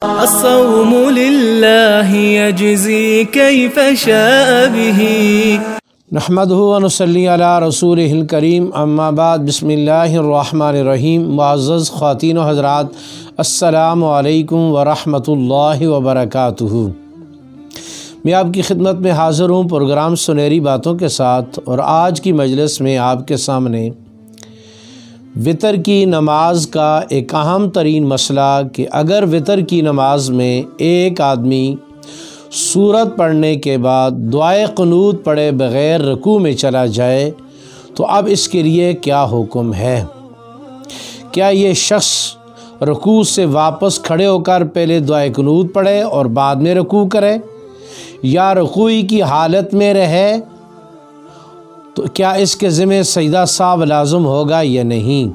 الصوم لله يجزي كيف شاء به نحمده ونصلي على رسوله الكريم اما بعد بسم اللہ الرحمن الرحیم۔ معزز خواتین و حضرات، السلام علیکم ورحمۃ اللہ وبرکاتہ۔ میں آپ کی خدمت میں حاضر ہوں پروگرام سنہری باتوں کے ساتھ، اور آج کی مجلس میں آپ کے سامنے وتر کی نماز کا ایک اہم ترین مسئلہ کہ اگر وتر کی نماز میں ایک آدمی سورت پڑھنے کے بعد دعائے قنوت پڑھے بغیر رکوع میں چلا جائے تو اب اس کے لیے کیا حکم ہے؟ کیا یہ شخص رکوع سے واپس کھڑے ہو کر پہلے دعائے قنوت پڑھے اور بعد میں رکوع کرے، یا رکوعی کی حالت میں رہے تو کیا اس کے ذمہ سجدہ سہو لازم ہوگا یا نہیں؟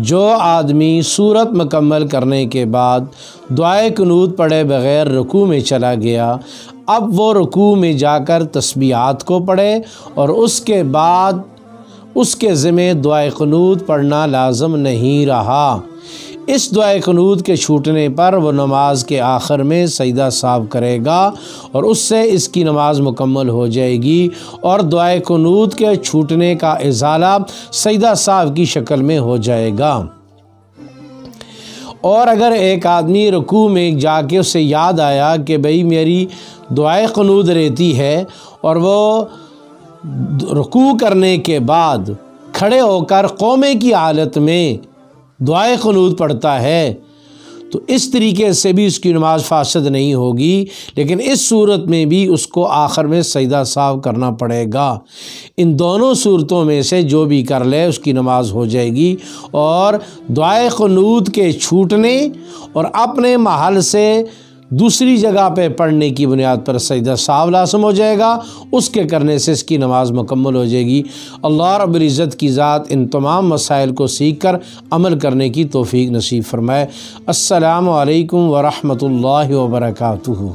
جو آدمی سورت مکمل کرنے کے بعد دعائے قنوت پڑھے بغیر رکوع میں چلا گیا، اب وہ رکوع میں جا کر تسبیحات کو پڑھے اور اس کے بعد اس کے ذمہ دعائے قنوت پڑھنا لازم نہیں رہا۔ اس دعائے قنوت کے چھوٹنے پر وہ نماز کے آخر میں سجدہ سہو کرے گا اور اس سے اس کی نماز مکمل ہو جائے گی، اور دعائے قنوت کے چھوٹنے کا ازالہ سجدہ سہو کی شکل میں ہو جائے گا۔ اور اگر ایک آدمی رکوع میں جا کے اسے یاد آیا کہ بھئی میری دعائے قنوت رہتی ہے، اور وہ رکوع کرنے کے بعد کھڑے ہو کر قومے کی حالت میں دعائے قنوت پڑھتا ہے، تو اس طریقے سے بھی اس کی نماز فاسد نہیں ہوگی، لیکن اس صورت میں بھی اس کو آخر میں سجدہ سہو کرنا پڑے گا۔ ان دونوں صورتوں میں سے جو بھی کر لے اس کی نماز ہو جائے گی، اور دعائے قنوت کے چھوٹنے اور اپنے محل سے دوسری جگہ پہ پڑھنے کی بنیاد پر سجدہ سہو لازم ہو جائے گا، اس کے کرنے سے اس کی نماز مکمل ہو جائے گی۔ اللہ رب العزت کی ذات ان تمام مسائل کو سیکھ کر عمل کرنے کی توفیق نصیب فرمائے۔ السلام علیکم ورحمۃ اللہ وبرکاتہ۔